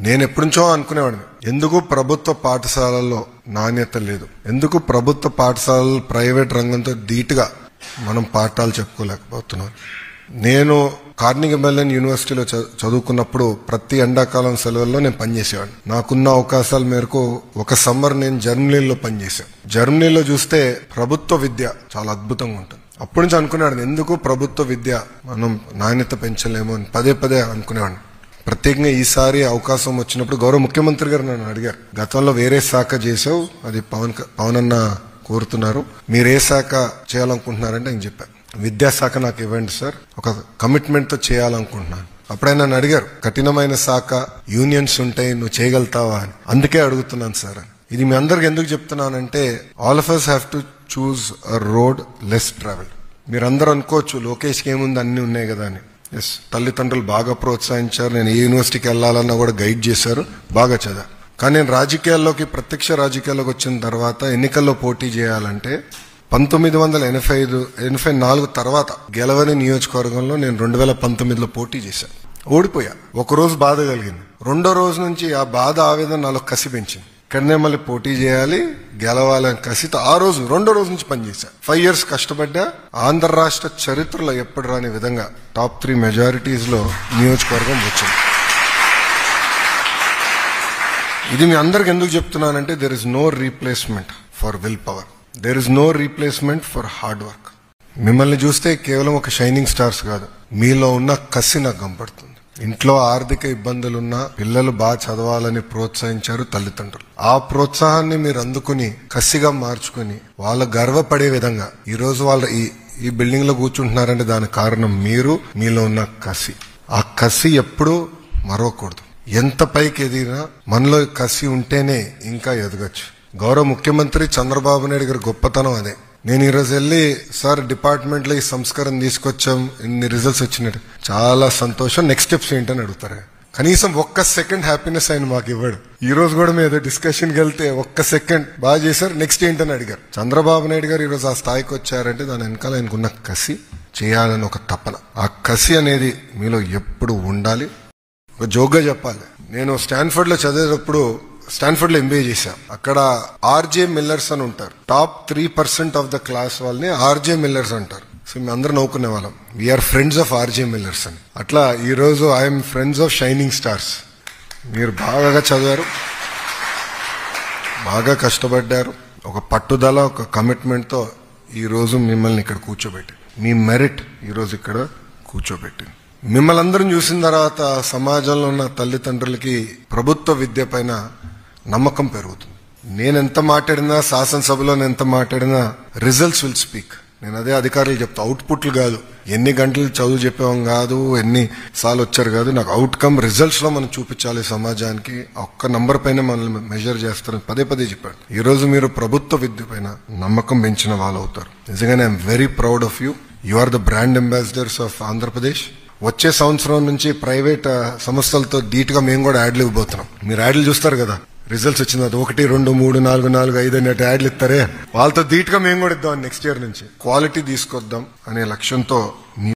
నేను ఎప్పుడుంచో అనుకునేవాడిని, ఎందుకు ప్రభుత్వ పాఠశాలల్లో నాణ్యత లేదు, ఎందుకు ప్రభుత్వ పాఠశాలలు ప్రైవేట్ రంగంతో ధీటుగా మనం పాఠాలు చెప్పుకోలేకపోతున్నాం. నేను కార్నిగీ మెల్లన్ యూనివర్సిటీలో చదువుకున్నప్పుడు ప్రతి ఎండాకాలం సెలవుల్లో నేను పనిచేసేవాడిని. నాకున్న అవకాశాల మేరకు ఒక సమ్మర్ నేను జర్మనీలో పనిచేశాను. జర్మనీలో చూస్తే ప్రభుత్వ విద్య చాలా అద్భుతంగా ఉంటుంది. అప్పటి నుంచి అనుకునేవాడిని, ఎందుకు ప్రభుత్వ విద్య మనం నాణ్యత పెంచలేమో అని పదే పదే అనుకునేవాడిని. ప్రత్యేకంగా ఈసారి అవకాశం వచ్చినప్పుడు గౌరవ ముఖ్యమంత్రి గారు నన్ను అడిగారు, గతంలో వేరే శాఖ చేసావు, అది పవన్ అన్న కోరుతున్నారు, మీరు ఏ శాఖ చేయాలనుకుంటున్నారంటే నేను చెప్పాను, విద్యాశాఖ నాకు ఇవ్వండి సార్, ఒక కమిట్మెంట్ తో చేయాలనుకుంటున్నాను. అప్పుడే నన్ను అడిగారు, కఠినమైన శాఖ, యూనియన్స్ ఉంటాయి, నువ్వు చేయగలుగుతావా అని. అందుకే అడుగుతున్నాను సార్. ఇది మీ అందరికి ఎందుకు చెప్తున్నానంటే, all of us have to choose a road less travel. మీరందరూ అనుకోవచ్చు లోకేష్కి ఏముంది, అన్ని ఉన్నాయి కదా అని. ఎస్, తల్లిదండ్రులు బాగా ప్రోత్సహించారు, నేను ఏ యూనివర్సిటీకి వెళ్ళాలన్నా కూడా గైడ్ చేశారు, బాగా చదివా. కానీ నేను రాజకీయాల్లోకి, ప్రత్యక్ష రాజకీయాల్లోకి వచ్చిన తర్వాత ఎన్నికల్లో పోటీ చేయాలంటే 1984 తర్వాత గెలవని నియోజకవర్గంలో నేను 2019లో పోటీ చేశాను. ఓడిపోయా. ఒకరోజు బాధ కలిగింది. రెండో రోజు నుంచి ఆ బాధ, ఆవేదన నాలో కసి పెంచింది. ఇక్కడనే మళ్ళీ పోటీ చేయాలి, గెలవాలని కసితో రెండో రోజు నుంచి పనిచేశా. 5 years కష్టపడ్డా. ఆంధ్ర రాష్ట్ర చరిత్రలో ఎప్పుడు రాని విధంగా టాప్ 3 మెజారిటీస్ లో నియోజకవర్గం వచ్చింది. ఇది మీ అందరికి ఎందుకు చెప్తున్నానంటే, there is no replacement for will power, there is no replacement for hard work. మిమ్మల్ని చూస్తే కేవలం ఒక షైనింగ్ స్టార్స్ కాదు, మీలో ఉన్న కసి నాకు కనపడుతుంది. ఇంట్లో ఆర్థిక ఇబ్బందులున్నా పిల్లలు బాగా చదవాలని ప్రోత్సహించారు తల్లిదండ్రులు. ఆ ప్రోత్సాహాన్ని మీరు అందుకుని కసిగా మార్చుకుని వాళ్ళ గర్వపడే విధంగా ఈ రోజు వాళ్ళ ఈ బిల్డింగ్ లో కూర్చుంటున్నారంటే దానికి కారణం మీరు, మీలో ఉన్న కసి. ఆ కసి ఎప్పుడూ మరవకూడదు. ఎంత పైకి ఎదిగినా మనలో కసి ఉంటేనే ఇంకా ఎదగచ్చు. గౌరవ ముఖ్యమంత్రి చంద్రబాబు నాయుడు గారి గొప్పతనం అదే. నేను ఈరోజు వెళ్ళి, సార్ డిపార్ట్మెంట్ లో ఈ సంస్కరణ తీసుకొచ్చాం, ఇన్ని రిజల్ట్స్ వచ్చినట్టు, చాలా సంతోషం, నెక్స్ట్ స్టెప్స్ ఏంటని అడుగుతారు. కనీసం ఒక్క సెకండ్ హ్యాపీనెస్ ఆయన మాకు ఇవ్వడు. ఈ రోజు కూడా మేము ఏదో డిస్కషన్కి వెళ్తే ఒక్క సెకండ్ బాగా చేశారు, నెక్స్ట్ ఏంటని అడిగారు. చంద్రబాబు నాయుడు గారు ఈరోజు ఆ స్థాయికి వచ్చారంటే దాని వెనకాల ఆయనకున్న కసి, చేయాలని ఒక తపన. ఆ కసి అనేది మీలో ఎప్పుడు ఉండాలి. ఒక జోక్గా చెప్పాలి, నేను స్టాన్ఫర్డ్ లో చదివేటప్పుడు, స్టాన్ఫర్డ్ లో ఎంబీఏ చేశాం. అక్కడ ఆర్జే మిల్లర్స్ అని ఉంటారు. టాప్ 3% ఆఫ్ ద క్లాస్ వాళ్ళని ఆర్జే మిల్లర్స్ అంటారు. సో మేము అందరూ నవ్వుకునే వాళ్ళం, we are friends of RJ millers అని. అట్లా ఈ రోజు I'm friends of shining stars. మీరు బాగా చదివారు, బాగా కష్టపడ్డారు, ఒక పట్టుదల, ఒక కమిట్మెంట్ తో ఈ రోజు మిమ్మల్ని ఇక్కడ కూర్చోబెట్టి, మీ మెరిట్ ఈ రోజు ఇక్కడ కూర్చోబెట్టి, మిమ్మల్ని అందరం చూసిన తర్వాత సమాజంలో ఉన్న తల్లిదండ్రులకి ప్రభుత్వ విద్య పైన నమ్మకం పెరుగుతుంది. నేను ఎంత మాట్లాడినా, శాసనసభలో ఎంత మాట్లాడినా, రిజల్ట్స్ విల్ స్పీక్. నేను అదే అధికారులు చెప్తా, అవుట్పుట్లు కాదు, ఎన్ని గంటలు చదువు చెప్పాం కాదు, ఎన్ని సార్లు వచ్చారు కాదు, నాకు అవుట్కమ్ రిజల్ట్స్ లో మనం చూపించాలి సమాజానికి. ఒక్క నంబర్ పైన మనల్ని మెజర్ చేస్తారని పదే పదే చెప్పాడు. ఈ రోజు మీరు ప్రభుత్వ విద్య పైన నమ్మకం పెంచిన వాళ్ళు అవుతారు. నిజంగానే I'm very proud of you. You are the brand ambassadors of Andhra Pradesh. వచ్చే సంవత్సరం నుంచి ప్రైవేట్ సంస్థలతో ధీటుగా మేము కూడా యాడ్లు ఇవ్వబోతున్నాం. మీరు యాడ్లు చూస్తారు కదా, రిజల్ట్స్ వచ్చిన 1, 2, 3, 4, 4, 5 అన్నట్టు యాడ్లు ఇస్తారే, వాళ్ళతో ధీటుగా మేము కూడా ఇద్దాం. నెక్స్ట్ ఇయర్ నుంచి క్వాలిటీ తీసుకొద్దాం అనే లక్ష్యంతో